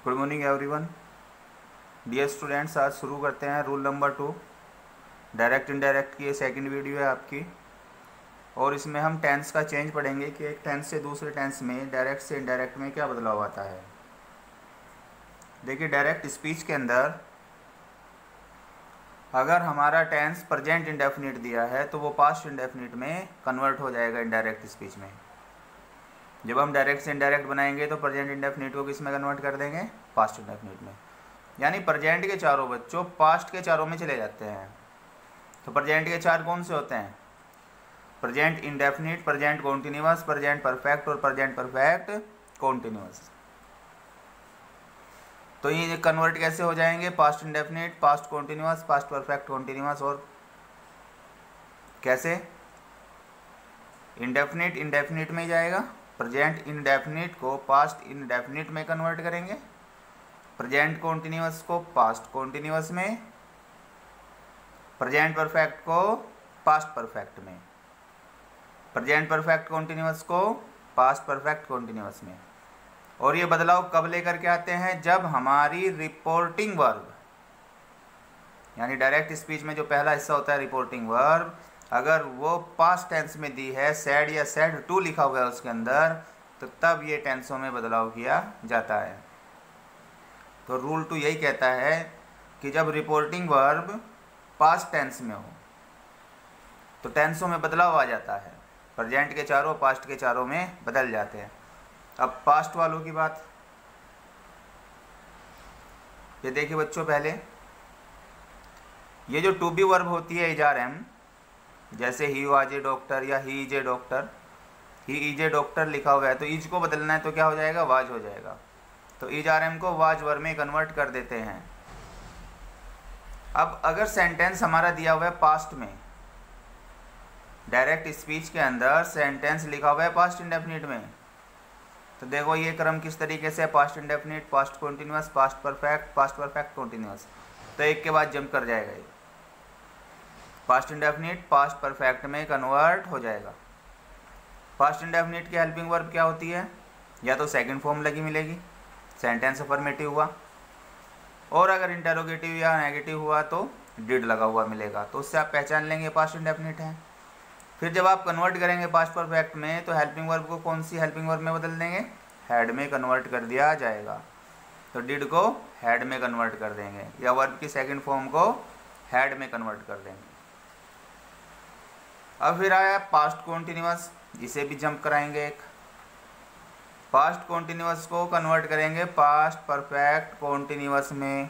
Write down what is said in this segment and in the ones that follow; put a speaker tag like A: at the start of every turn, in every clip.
A: Good morning everyone. Dear students, आज शुरू करते हैं रूल नंबर 2, डायरेक्ट इनडायरेक्ट की ये सेकंड वीडियो है आपकी। और इसमें हम टेंस का चेंज पढ़ेंगे कि एक टेंस से दूसरे टेंस में डायरेक्ट से इनडायरेक्ट में क्या बदलाव आता है। देखिए, डायरेक्ट स्पीच के अंदर अगर हमारा टेंस प्रेजेंट इंडेफिनिट दिया है तो वो पास्ट इंडेफिनिट में कन्वर्ट हो जाएगा इनडायरेक्ट स्पीच में। जब हम डायरेक्ट से इनडायरेक्ट बनाएंगे तो प्रेजेंट इंडेफिनिट को किस में कन्वर्ट कर देंगे? पास्ट इंडेफिनिट में। यानी प्रेजेंट के चारों बच्चों पास्ट के चारों में चले जाते हैं। तो प्रेजेंट के चार कौन से होते हैं? Present indefinite, present continuous, present perfect और प्रेजेंट परफेक्ट कॉन्टिन्यूअस। तो ये कन्वर्ट कैसे हो जाएंगे? Past indefinite, past continuous, past perfect continuous. और कैसे? इंडेफिनिट इंडेफिनिट में जाएगा, प्रेजेंट इंडेफिनिट को पास्ट इंडेफिनिट में कन्वर्ट करेंगे, प्रेजेंट कॉन्टिन्यूअस को पास्ट कॉन्टिन्यूअस में, प्रेजेंट परफेक्ट को पास्ट परफेक्ट में, प्रेजेंट परफेक्ट कॉन्टिन्यूअस को पास्ट परफेक्ट कॉन्टिन्यूअस में। और ये बदलाव कब लेकर के आते हैं? जब हमारी रिपोर्टिंग वर्ब, यानी डायरेक्ट स्पीच में जो पहला हिस्सा होता है रिपोर्टिंग वर्ब, अगर वो पास्ट टेंस में दी है, सैड या सैड टू लिखा हुआ है उसके अंदर, तो तब ये टेंसों में बदलाव किया जाता है। तो रूल 2 यही कहता है कि जब रिपोर्टिंग वर्ब पास्ट टेंस में हो तो टेंसों में बदलाव आ जाता है। प्रेजेंट के चारों पास्ट के चारों में बदल जाते हैं। अब पास्ट वालों की बात, ये देखिए बच्चों, पहले ये जो टू बी वर्ब होती है इज आर एम, जैसे ही वाज ए डॉक्टर या he is a doctor, he is a doctor लिखा हुआ है तो इज को बदलना है तो क्या हो जाएगा? वाज हो जाएगा। तो इज आर एम को वाज वर्ब में कन्वर्ट कर देते हैं। अब अगर सेंटेंस हमारा दिया हुआ है पास्ट में, डायरेक्ट स्पीच के अंदर सेंटेंस लिखा हुआ है पास्ट इंडेफिनिट में, तो देखो ये क्रम किस तरीके से है? Past indefinite, past continuous, past perfect continuous. तो एक के बाद जंप कर जाएगा ये, पास्ट इंडेफिनिट पास्ट परफेक्ट में कन्वर्ट हो जाएगा। पास्ट इंडेफिनिट की हेल्पिंग वर्ब क्या होती है? या तो सेकंड फॉर्म लगी मिलेगी, सेंटेंस अफर्मेटिव हुआ, और अगर इंटेरोगेटिव या नेगेटिव हुआ तो डिड लगा हुआ मिलेगा। तो उससे आप पहचान लेंगे पास्ट इंडेफिनिट है। फिर जब आप कन्वर्ट करेंगे पास्ट परफेक्ट में तो हेल्पिंग वर्ब को कौन सी हेल्पिंग वर्ब में बदल देंगे? हैड में कन्वर्ट कर दिया जाएगा। तो डिड को हैड में कन्वर्ट कर देंगे, या वर्ब की सेकंड फॉर्म को हैड में कन्वर्ट कर देंगे। अब फिर आया पास्ट कॉन्टिन्यूअस, इसे भी जंप कराएंगे एक। पास्ट कॉन्टिन्यूअस को कन्वर्ट करेंगे पास्ट परफेक्ट कॉन्टिन्यूअस में।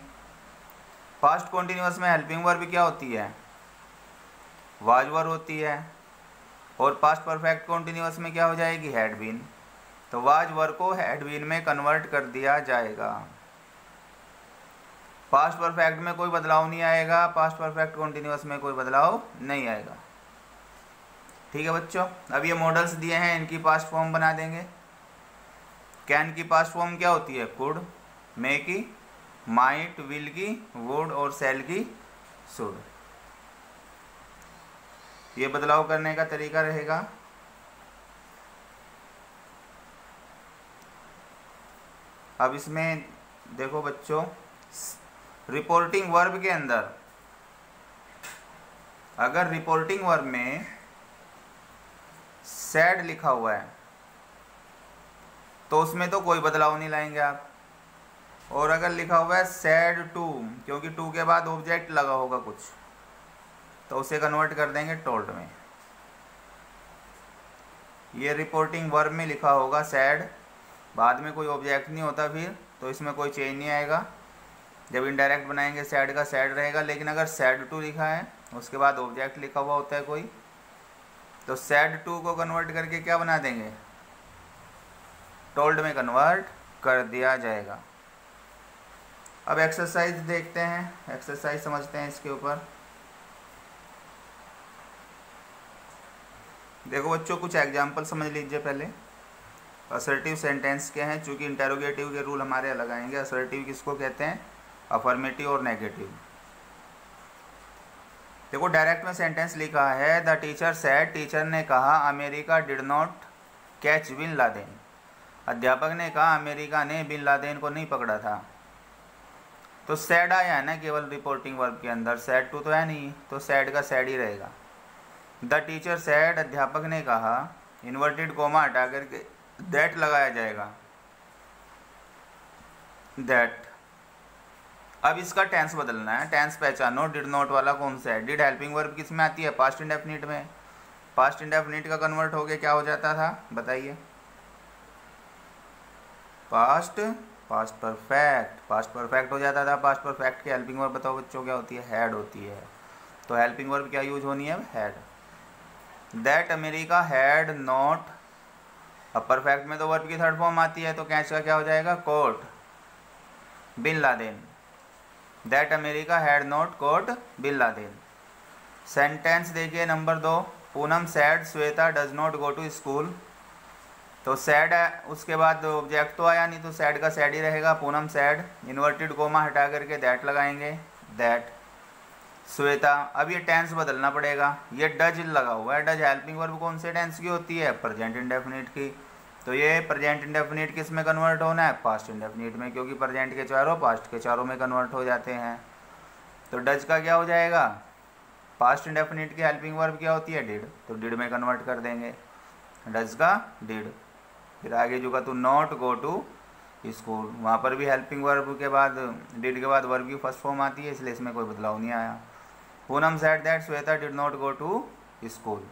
A: पास्ट कॉन्टिन्यूअस में हेल्पिंग वर्ब क्या होती है? वाज वर्ब होती है। और पास्ट परफेक्ट कॉन्टिन्यूअस में क्या हो जाएगी? Had been. तो वाज वर्ब को हैड बीन में कन्वर्ट कर दिया जाएगा। पास्ट परफेक्ट में कोई बदलाव नहीं आएगा, पास्ट परफेक्ट कॉन्टिन्यूअस में कोई बदलाव नहीं आएगा। ठीक है बच्चों, अब ये मॉडल्स दिए हैं, इनकी पास्ट फॉर्म बना देंगे। कैन की पास्ट फॉर्म क्या होती है? कुड, मे की माइट, विल की वुड और सेल की शुड। ये बदलाव करने का तरीका रहेगा, अब इसमें देखो बच्चों, रिपोर्टिंग वर्ब के अंदर अगर रिपोर्टिंग वर्ब में सैड लिखा हुआ है तो उसमें तो कोई बदलाव नहीं लाएंगे आप। और अगर लिखा हुआ है सैड टू, क्योंकि टू के बाद ऑब्जेक्ट लगा होगा कुछ, तो उसे कन्वर्ट कर देंगे टोल्ड में। ये रिपोर्टिंग वर्ब में लिखा होगा सैड, बाद में कोई ऑब्जेक्ट नहीं होता फिर, तो इसमें कोई चेंज नहीं आएगा। जब इनडायरेक्ट बनाएंगे सैड का सैड रहेगा, लेकिन अगर सैड टू लिखा है उसके बाद ऑब्जेक्ट लिखा हुआ होता है कोई, तो सैड टू को कन्वर्ट करके क्या बना देंगे? टोल्ड में कन्वर्ट कर दिया जाएगा। अब एक्सरसाइज देखते हैं, एक्सरसाइज समझते हैं इसके ऊपर। देखो बच्चों, कुछ एग्जाम्पल समझ लीजिए पहले। असर्टिव सेंटेंस के हैं, चूँकि इंटेरोगेटिव के रूल हमारे अलग आएंगे। असर्टिव किसको कहते हैं? अफर्मेटिव और नेगेटिव। देखो डायरेक्ट में सेंटेंस लिखा है, द टीचर सेड, टीचर ने कहा, America did not catch bin Laden. अध्यापक ने कहा अमेरिका ने बिन लादेन को नहीं पकड़ा था। तो सैड आया है ना केवल रिपोर्टिंग वर्ब के अंदर, सैड टू तो है नहीं, तो सैड का सैड ही रहेगा। द टीचर सैड, अध्यापक ने कहा, इन्वर्टेड कोमा हटा करके दैट लगाया जाएगा, दैट। अब इसका टेंस बदलना है, टेंस पहचानो। डिड नॉट वाला कौन सा है? डिड हेल्पिंग वर्ब किस में आती है? पास्ट इंडेफिनिट में। पास्ट इंडेफिनिट का कन्वर्ट हो गया क्या हो जाता था बताइए? पास्ट परफेक्ट, पास्ट परफेक्ट हो जाता था। पास्ट परफेक्ट की हेल्पिंग वर्ब बताओ बच्चों क्या होती है? हैड होती है। तो हेल्पिंग वर्ब क्या यूज होनी है? Had. That America had not, अब परफेक्ट में तो वर्ब की थर्ड फॉर्म आती है, तो कैच का क्या हो जाएगा? Caught bin Laden. That America had not caught bin Laden. Sentence देखिए number 2, Poonam said Shweta does not go to school. तो सैड है, उसके बाद ऑब्जेक्ट तो आया नहीं, तो सैड का सैड ही रहेगा। पूनम सैड, इन्वर्टेड कोमा हटा करके दैट लगाएंगे, दैट। श्वेता, अब ये टेंस बदलना पड़ेगा, ये डज लगा हुआ है। डज हेल्पिंग वर्ब कौन से टेंस की होती है? प्रेजेंट इंडेफिनिट की। तो ये प्रेजेंट इंडेफिनिट किस में कन्वर्ट होना है? पास्ट इंडेफिनिट में, क्योंकि प्रेजेंट के चारों पास्ट के चारों में कन्वर्ट हो जाते हैं। तो डज का क्या हो जाएगा? पास्ट इंडेफिनिट की हेल्पिंग वर्ब क्या होती है? डिड, तो डिड में कन्वर्ट कर देंगे, डज का डिड। फिर आगे जो का to not go to school, वहाँ पर भी हेल्पिंग वर्ब के बाद डिड के बाद वर्ब की फर्स्ट फॉर्म आती है, इसलिए इसमें कोई बदलाव नहीं आया। Poonam said that Shweta did not go to school.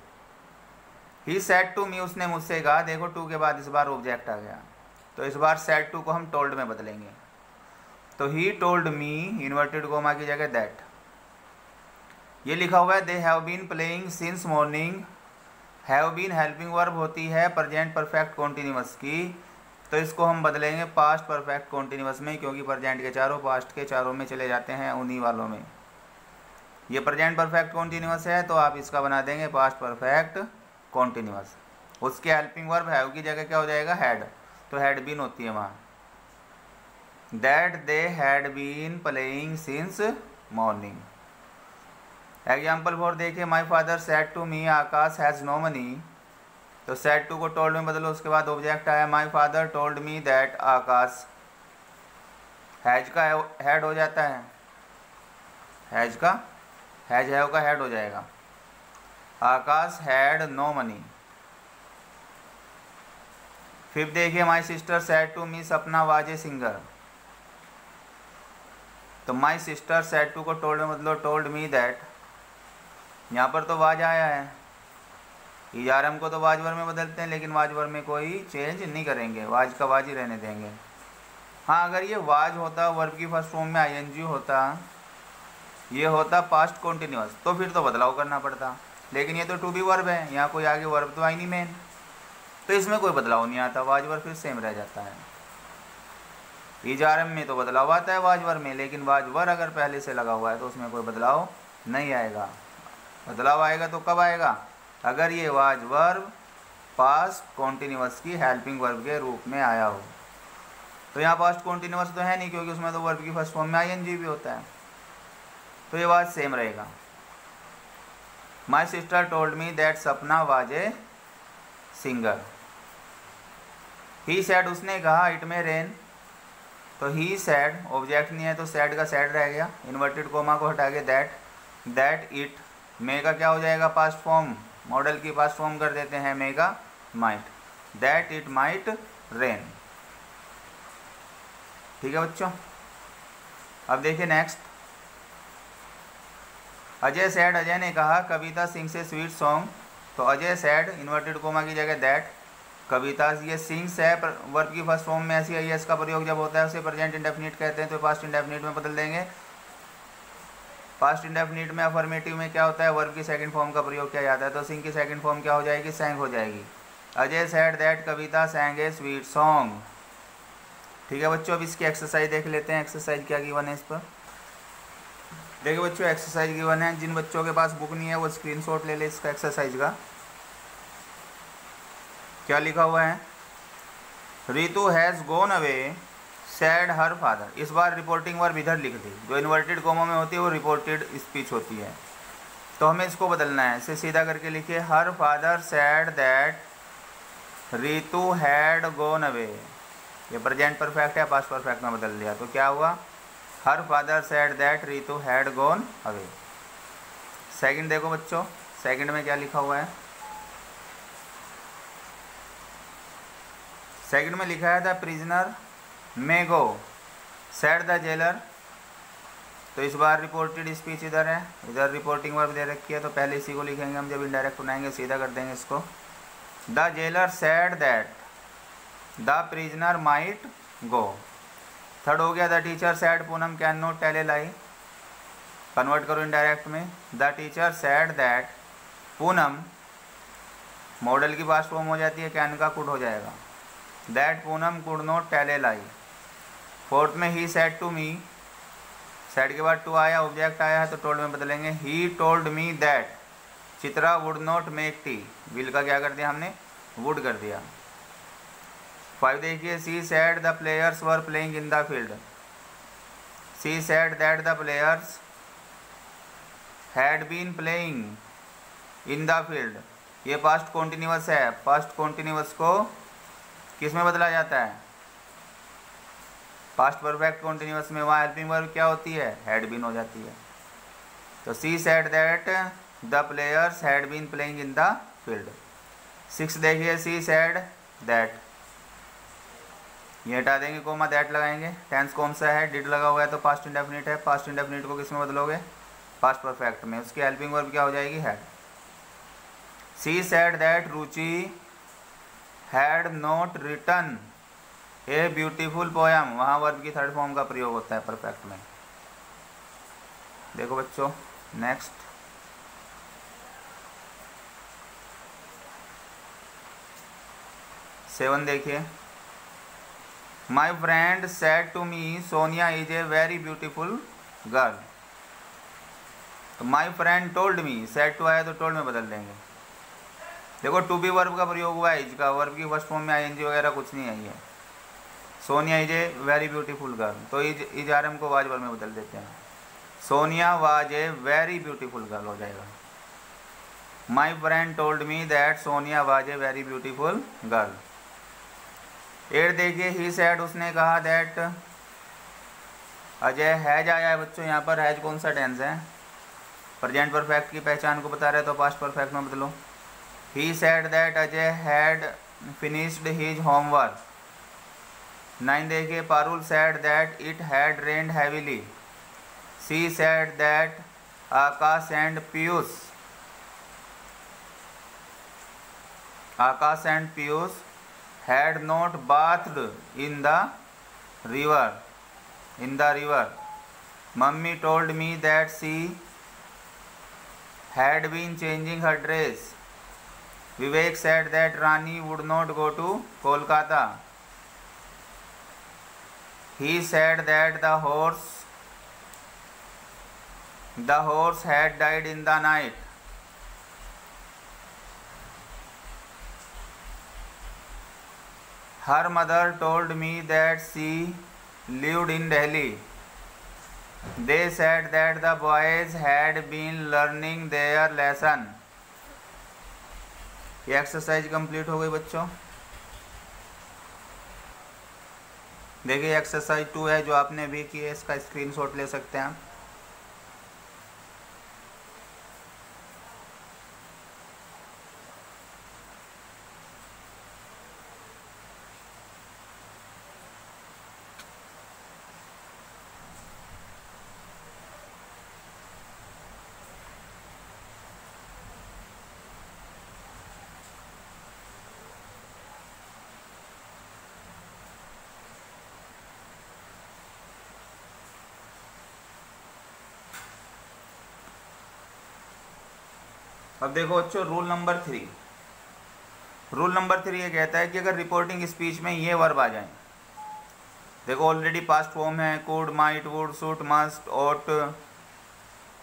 A: He said to me, उसने मुझसे कहा। देखो टू के बाद इस बार ऑब्जेक्ट आ गया, तो इस बार सेड टू को हम टोल्ड में बदलेंगे। तो he told me, inverted comma की जगह दैट। ये लिखा हुआ है they have been playing since morning. Have been helping verb होती है प्रेजेंट परफेक्ट कॉन्टिन्यूअस की, तो इसको हम बदलेंगे पास्ट परफेक्ट कॉन्टिन्यूअस में, क्योंकि प्रेजेंट के चारों पास्ट के चारों में चले जाते हैं, उन्हीं वालों में। ये प्रेजेंट परफेक्ट कॉन्टिन्यूअस है, तो आप इसका बना देंगे पास्ट परफेक्ट कॉन्टिन्यूअस। उसके हेल्पिंग वर्ब हैव की जगह क्या हो जाएगा? हैड, तो हैड बीन होती है वहाँ। That they had been playing since morning. Example 4 देखिए, my father said to me Aakash has no money. तो सेड टू को टोल्ड में बदलो, उसके बाद ऑब्जेक्ट आया, my father told me that Aakash. Has का हैड हो जाता है, हैज का हैज हैव का हैड हो जाएगा। Aakash had no money. फिर देखिए, my sister said to me Sapna was a singer. तो माई सिस्टर सेड टू को टोल्ड में बदलो, टोल्ड मी दैट। यहाँ पर तो वाज आया है, ईआरएम को तो वाजवर में बदलते हैं, लेकिन वाजवर में कोई चेंज नहीं करेंगे, वाज का वाज ही रहने देंगे। हाँ, अगर ये वाज होता, वर्ब की फर्स्ट फॉर्म में आईएनजी होता, ये होता पास्ट कॉन्टिन्यूअस, तो फिर तो बदलाव करना पड़ता, लेकिन ये तो टू बी वर्ब है, यहाँ कोई आगे वर्ब तो आई नहीं मेन, तो इसमें कोई बदलाव नहीं आता, वाजवर फिर सेम रह जाता है। ईआरएम में तो बदलाव आता है वाजवर में, लेकिन वाजवर अगर पहले से लगा हुआ है तो उसमें कोई बदलाव नहीं आएगा। बदलाव आएगा तो कब आएगा? अगर ये वाज वर्ब पास्ट कॉन्टिन्यूअस की हेल्पिंग वर्ब के रूप में आया हो। तो यहाँ पास्ट कॉन्टिन्यूअस तो है नहीं, क्योंकि उसमें तो वर्ब की फर्स्ट फॉर्म में आईएनजी भी होता है, तो ये बात सेम रहेगा। My sister told me that Sapna was a singer. He said, उसने कहा, इट में रेन। तो ही सैड, ऑब्जेक्ट नहीं है तो सैड का सैड रह गया, इन्वर्टेड कोमा को हटा के दैट, दैट इट। मे का क्या हो जाएगा? पास्ट फॉर्म, मॉडल की पास्ट फॉर्म कर देते हैं, मे का might, that it might rain. ठीक है बच्चों, अब देखिए नेक्स्ट। अजय सैड, अजय ने कहा कविता सिंग्स ए स्वीट सॉन्ग। तो अजय सैड, इन्वर्टेड कोमा की जगह दैट, कविता, ये सिंग्स है वर्ब की फर्स्ट फॉर्म में, ऐसी आई एस का प्रयोग जब होता है उसे प्रेजेंट इंडेफिनिट कहते हैं, तो पास्ट इंडेफिनिट में बदल देंगे। पास्ट इंडेफिनिट में अफर्मेटिव में क्या होता है? वर्ब की सेकंड फॉर्म का प्रयोग किया जाता है, तो सिंग की सेकंड फॉर्म क्या हो जाएगी? सैंग हो जाएगी। Ajay sad that Kavita सैंग A sweet song. ठीक है बच्चों, अब इसकी एक्सरसाइज देख लेते हैं। एक्सरसाइज क्या गिवन है इस पर? देखिए बच्चों, एक्सरसाइज गिवन है, जिन बच्चों के पास बुक नहीं है वो स्क्रीनशॉट ले ले इसका एक्सरसाइज का। क्या लिखा हुआ है? Ritu has gone away sad her father. इस बार रिपोर्टिंग वर्ब इधर लिख दी, जो इन्वर्टेड कोमा में होती है वो रिपोर्टेड स्पीच होती है, तो हमें इसको बदलना है। इसे सीधा करके लिखिए, her father said that Ritu had gone away, ये प्रेजेंट परफेक्ट है, पास्ट परफेक्ट में बदल दिया तो क्या हुआ, her father said that Ritu had gone away. Second देखो बच्चों, सेकंड में क्या लिखा हुआ है, सेकंड में लिखा है the prisoner may go said the jailer. तो इस बार रिपोर्टेड स्पीच इधर है, इधर रिपोर्टिंग वर्ब दे रखी है, तो पहले इसी को लिखेंगे हम, जब इनडायरेक्ट बनाएंगे सीधा कर देंगे इसको। The jailer said that the prisoner might go. Third हो गया the teacher said Poonam can not tell a lie, convert करो इनडायरेक्ट में, the teacher said that Poonam, modal की पास्ट फॉर्म हो जाती है, कैन का कुड हो जाएगा, that Poonam could not tell a lie. Fourth में he said to me, said के बाद टू आया, ऑब्जेक्ट आया है तो टोल्ड में बदलेंगे, ही told me that Chitra would not make tea, will का क्या कर दिया हमने, वुड कर दिया। 5 देखिए, she said the players were playing in the field, she said that the players had been playing in the field. ये पास्ट कॉन्टिन्यूअस है, पास्ट कॉन्टिन्यूअस को किस में बदला जाता है, पास्ट परफेक्ट कॉन्टिन्यूअस में, वहाँ हेल्पिंग वर्ब क्या होती है, हैड बीन हो जाती है। तो she said that the players had been playing in the field. 6 देखिए, सी सेड दैट, ये हटा देंगे, कोमा दैट लगाएंगे, टेंस कौन सा है, डिड लगा हुआ है तो पास्ट इंडेफिनिट है, पास्ट इंडेफिनिट को किस में बदलोगे, पास्ट परफेक्ट में, उसकी हेल्पिंग वर्ब क्या हो जाएगी, had. She said that Ruchi had not written a beautiful poem, वहाँ वर्ब की थर्ड फॉर्म का प्रयोग होता है परफेक्ट में। देखो बच्चों नेक्स्ट, सेवन देखिए, my friend said to me Sonia is a very beautiful girl. तो my friend told me, said to आया तो टोल्ड में बदल देंगे। देखो टू बी वर्ब का प्रयोग हुआ है, इज का, वर्ब की फर्स्ट फॉर्म में आईएनजी वगैरह कुछ नहीं आई है। Sonia is a very beautiful girl, तो इज आर एम को वाज वर्ब में बदल देते हैं, Sonia was a very beautiful girl हो जाएगा। My friend told me that Sonia was a very beautiful girl. 8 देखिए, ही सेड, उसने कहा, दैट अजय हैज आया है बच्चों, यहाँ पर हैज कौन सा टेंस है, प्रेजेंट परफेक्ट की पहचान को बता रहे तो पास्ट परफेक्ट में बदलो। ही said that Ajay had finished his homework. 9 देखिए, Parul said that it had rained heavily. C said that Akash and Piyush had not bathed in the river. Mummy told me that she had been changing her dress. Vivek said that Rani would not go to Kolkata. He said that the horse had died in the night. Her mother told me that she lived in Delhi. They said that the boys had been learning their lesson. ये exercise complete हो गई बच्चों। देखिए exercise 2 है जो आपने भी की है, इसका स्क्रीनशॉट ले सकते हैं आप। अब देखो बच्चों रूल नंबर 3 ये कहता है कि अगर रिपोर्टिंग स्पीच में ये वर्ब आ जाए, देखो ऑलरेडी पास्ट फॉर्म है, could, might, would, should, must, ought,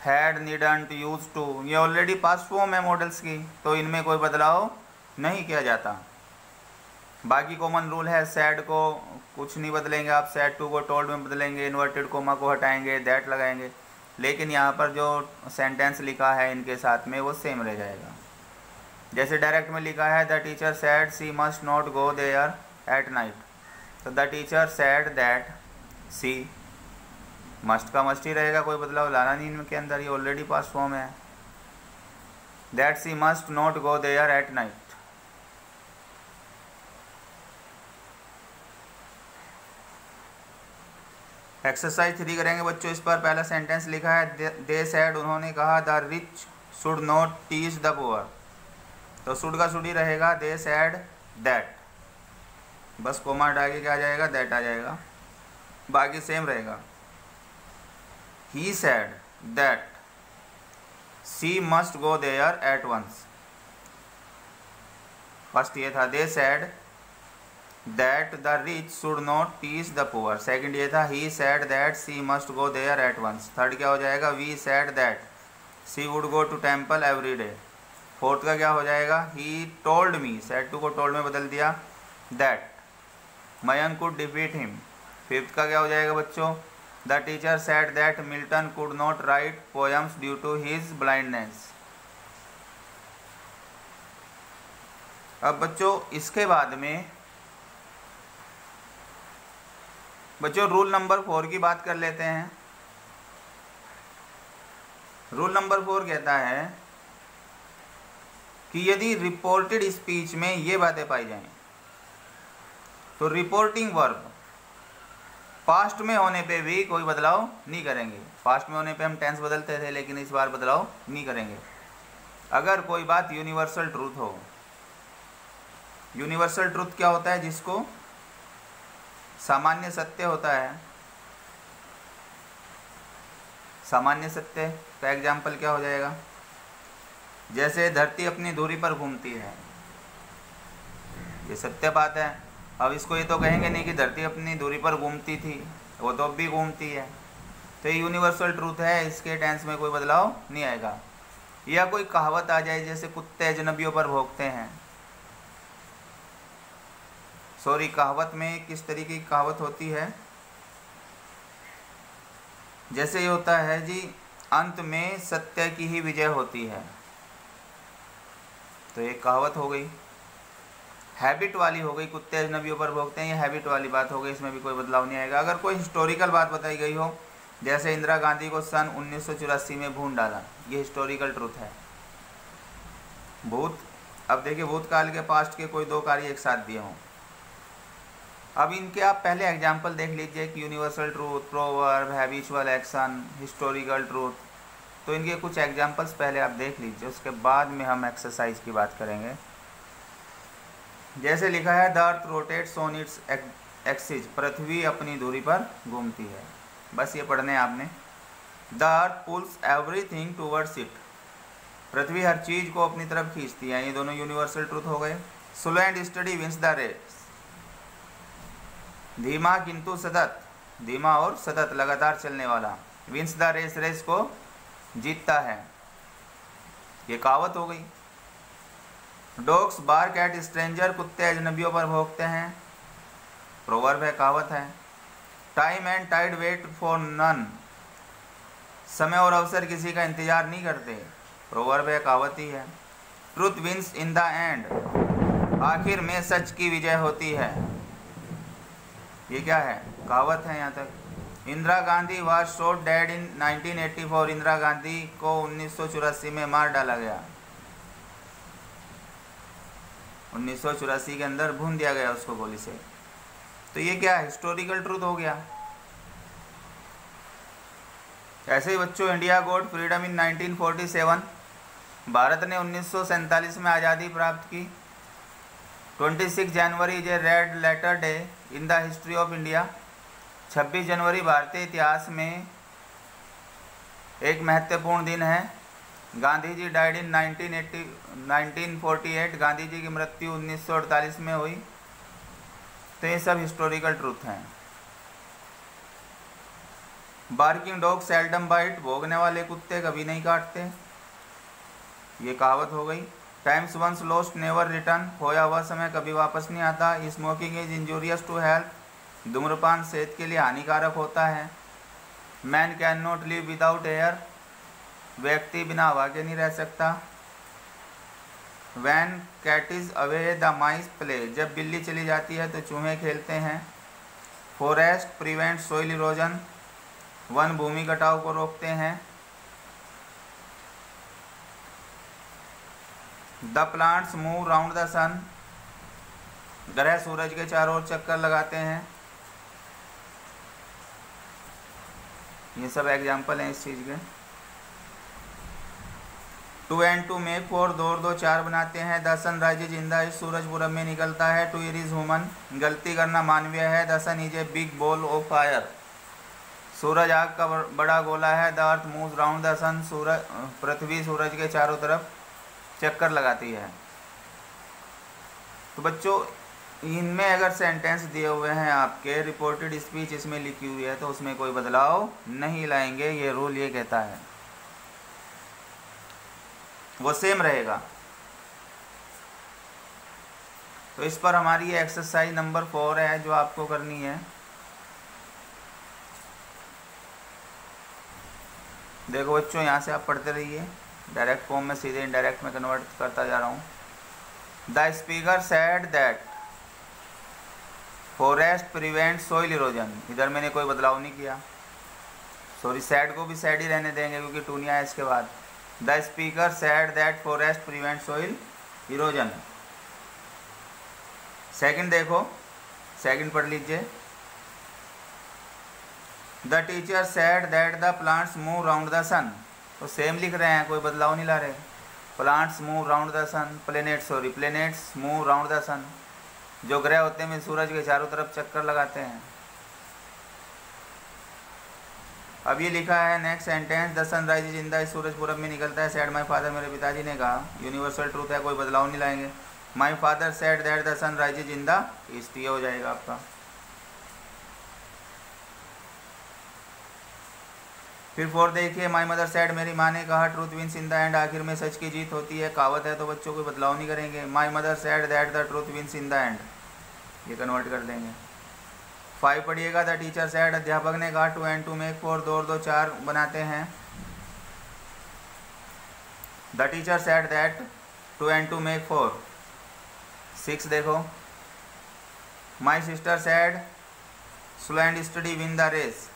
A: had, needn't, used to, ये ऑलरेडी पास्ट फॉर्म है मॉडल्स की, तो इनमें कोई बदलाव नहीं किया जाता। बाकी कॉमन रूल है, सैड को कुछ नहीं बदलेंगे आप, सैड टू को टोल्ड में बदलेंगे, इन्वर्टेड कोमा को हटाएंगे, दैट लगाएंगे, लेकिन यहाँ पर जो सेंटेंस लिखा है इनके साथ में वो सेम रह जाएगा। जैसे डायरेक्ट में लिखा है the teacher said she must not go there at night, तो the teacher said that she, must का मस्ट ही रहेगा, कोई बदलाव लाना नहीं इनके अंदर, ये ऑलरेडी पास्ट फॉर्म है। That she must not go there at night. Exercise 3 करेंगे बच्चों। इस पर पहला सेंटेंस लिखा है दे सेड, उन्होंने कहा the rich should not teach the poor, तो शुड का शुड ही रहेगा, दे सेड दैट, बस कोमा हटा के क्या आ जाएगा, दैट आ जाएगा, बाकी सेम रहेगा। He said that she must go there at once, first ये था they said that the rich should not teach the poor, second ये था he said that she must go there at once, third क्या हो जाएगा, we said that she would go to temple every day, fourth का क्या हो जाएगा, he told me, said to को टोल्ड में बदल दिया, that Mayank could defeat him, fifth का क्या हो जाएगा बच्चों, the teacher said that Milton could not write poems due to his blindness. अब बच्चों इसके बाद में बच्चों रूल नंबर 4 की बात कर लेते हैं। रूल नंबर 4 कहता है कि यदि रिपोर्टेड स्पीच में ये बातें पाई जाएं तो रिपोर्टिंग वर्ब पास्ट में होने पे भी कोई बदलाव नहीं करेंगे। पास्ट में होने पे हम टेंस बदलते थे, लेकिन इस बार बदलाव नहीं करेंगे। अगर कोई बात यूनिवर्सल ट्रूथ हो, यूनिवर्सल ट्रूथ क्या होता है, जिसको सामान्य सत्य होता है, सामान्य सत्य का एग्जाम्पल क्या हो जाएगा, जैसे धरती अपनी धुरी पर घूमती है, ये सत्य बात है। अब इसको ये तो कहेंगे नहीं कि धरती अपनी धुरी पर घूमती थी, वो तो अब भी घूमती है, तो ये यूनिवर्सल ट्रूथ है, इसके टेंस में कोई बदलाव नहीं आएगा। या कोई कहावत आ जाए जैसे कुत्ते अजनबियों पर भौंकते हैं, सॉरी कहावत में किस तरीके की कहावत होती है, जैसे ये होता है जी अंत में सत्य की ही विजय होती है, तो ये कहावत हो गई। हैबिट वाली हो गई, कुत्ते अजनबियों पर भौंकते हैं, ये हैबिट वाली बात हो गई, इसमें भी कोई बदलाव नहीं आएगा। अगर कोई हिस्टोरिकल बात बताई गई हो, जैसे इंदिरा गांधी को सन 1984 में भून डाला, ये हिस्टोरिकल ट्रूथ है। भूत, अब देखिए भूतकाल के पास्ट के कोई दो कार्य एक साथ दिए हों, अब इनके आप पहले एग्जाम्पल देख लीजिए कि universal truth, proverb, habitual action, historical truth, तो इनके कुछ एग्जाम्पल्स पहले आप देख लीजिए, उसके बाद में हम एक्सरसाइज की बात करेंगे। जैसे लिखा है the earth rotates on its axis, पृथ्वी अपनी धुरी पर घूमती है, बस ये पढ़ने हैं आपने। The earth pulls everything towards it, पृथ्वी हर चीज़ को अपनी तरफ खींचती है, ये दोनों यूनिवर्सल ट्रूथ हो गए। Slow and steady wins the race, धीमा किंतु सतत, धीमा और सतत लगातार चलने वाला, विंस द रेस, रेस को जीतता है, ये कहावत हो गई। डॉग्स बार्क एट स्ट्रेंजर, कुत्ते अजनबियों पर भौंकते हैं, प्रोवर्ब है, कहावत है। Time and tide wait for none, समय और अवसर किसी का इंतजार नहीं करते, प्रोवर्ब है, कहावत ही है। Truth wins in the end, आखिर में सच की विजय होती है, ये क्या है, कहावत है यहाँ तक। Indira Gandhi was shot dead in 1984, Indira Gandhi को 1984 में मार डाला गया, 1984 के अंदर भून दिया गया उसको गोली से, तो ये क्या हिस्टोरिकल ट्रूथ हो गया। ऐसे ही बच्चों इंडिया गॉट फ्रीडम इन 1947, भारत ने 1947 में आज़ादी प्राप्त की। 26 January is a red letter day in the history of India, 26 जनवरी भारतीय इतिहास में एक महत्वपूर्ण दिन है। गांधी जी डाइड इन 1948, गांधी जी की मृत्यु 1948 में हुई, तो ये सब हिस्टोरिकल ट्रूथ हैं। बार्किंग डॉग सेल्डम बाइट, भौंकने वाले कुत्ते कभी नहीं काटते, ये कहावत हो गई। Times once lost never return, खोया हुआ समय कभी वापस नहीं आता। Smoking is injurious to health, धूम्रपान सेहत के लिए हानिकारक होता है। Man can not live without air, व्यक्ति बिना हवा के नहीं रह सकता। When cat is away the mice play, जब बिल्ली चली जाती है तो चूहे खेलते हैं। फॉरेस्ट प्रिवेंट सोइल इरोजन, वन भूमि कटाव को रोकते हैं। The plants move round the sun, ग्रह सूरज के चारों ओर चक्कर लगाते हैं। ये सब एग्जाम्पल हैं इस चीज़ के। 2 and 2 मेक 4, 2 और 2 4 बनाते हैं। The sun rises in the east, सूरज पूरब में निकलता है। टू इज ह्यूमन, गलती करना मानवीय है। The sun is a big ball of fire, सूरज आग का बड़ा गोला है। The earth moves round the sun, पृथ्वी सूरज के चारों तरफ चक्कर लगाती है। तो बच्चों इनमें अगर सेंटेंस दिए हुए हैं आपके, रिपोर्टेड स्पीच इसमें लिखी हुई है, तो उसमें कोई बदलाव नहीं लाएंगे। ये रूल ये कहता है, वो सेम रहेगा। तो इस पर हमारी ये एक्सरसाइज नंबर 4 है जो आपको करनी है। देखो बच्चों, यहाँ से आप पढ़ते रहिए, डायरेक्ट फॉर्म में सीधे इनडायरेक्ट में कन्वर्ट करता जा रहा हूँ। The speaker said that forest prevent soil erosion, इधर मैंने कोई बदलाव नहीं किया। सॉरी, सैड को भी सैड ही रहने देंगे क्योंकि टूनिया है इसके बाद। The speaker said that forest prevent soil erosion. Second देखो, सेकंड पढ़ लीजिए। The teacher said that the plants move round the sun, तो सेम लिख रहे हैं, कोई बदलाव नहीं ला रहे। Plants move round the sun, planets move round the sun, जो ग्रह होते हैं सूरज के चारों तरफ चक्कर लगाते हैं। अब ये लिखा है next sentence, the sun rises in the, सूरज पूरब में निकलता है। सैड माई फादर, मेरे पिताजी ने कहा। यूनिवर्सल ट्रूथ है, कोई बदलाव नहीं लाएंगे। My father said that the sun rises in the east, ये हो जाएगा आपका। फिर 4 देखिए, माई मदर सैड, मेरी माँ ने कहा। Truth wins in the end, आखिर में सच की जीत होती है। कहावत है तो बच्चों कोई बदलाव नहीं करेंगे। My mother said that the truth wins in the end, ये कन्वर्ट कर देंगे। 5 पढ़िएगा, द टीचर सैड, अध्यापक ने कहा। 2 and 2 मेक 4, 2 और 2 4 बनाते हैं। The teacher said that 2 and 2 make 4। 6 देखो, my sister said slow and steady win the race,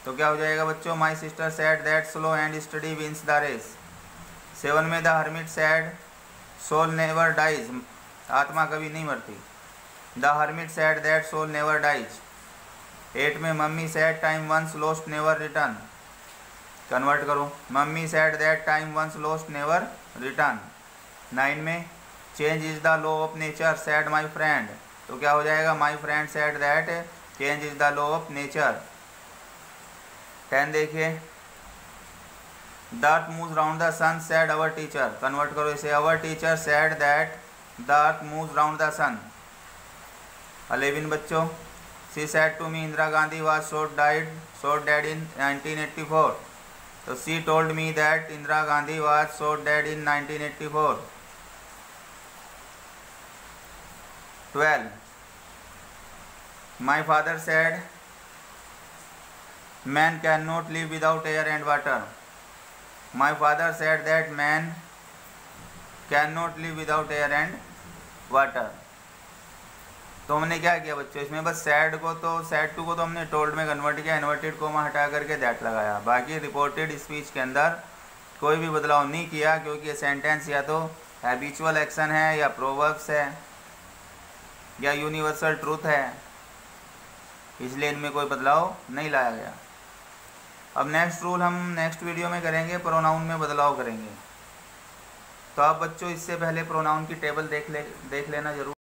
A: तो क्या हो जाएगा बच्चों, my sister said that slow and steady wins the race. 7 में the hermit said soul never dies, आत्मा कभी नहीं मरती। The hermit said that soul never dies. 8 में mummy said time once lost never return, convert करो, mummy sad that time once lost never return. 9 में change is the law of nature said my friend, तो क्या हो जाएगा, my friend said that change is the law of nature. 10 देखिए, the earth moves round the sun said our teacher, convert करो इसे, our teacher said that the earth moves round the sun. 11 बच्चों, she said to me Indira Gandhi was shot dead in 1984, तो she told me that Indira Gandhi was shot dead in 1984। 12, my father sad man cannot live without air and water, my father said that man cannot live without air and water। तो हमने क्या किया बच्चों, इसमें बस sad को तो सैड टू को तो हमने टोल्ड में कन्वर्ट किया, इन्वर्टेड को वहाँ हटा करके दैट लगाया। बाकी रिपोर्टेड स्पीच के अंदर कोई भी बदलाव नहीं किया, क्योंकि ये सेंटेंस या तो हैबिचुअल एक्शन है, या प्रोवर्ब्स है, या यूनिवर्सल ट्रूथ है, इसलिए इनमें कोई बदलाव नहीं लाया गया। अब नेक्स्ट रूल हम नेक्स्ट वीडियो में करेंगे, प्रोनाउन में बदलाव करेंगे। तो आप बच्चों इससे पहले प्रोनाउन की टेबल देख लेना जरूर।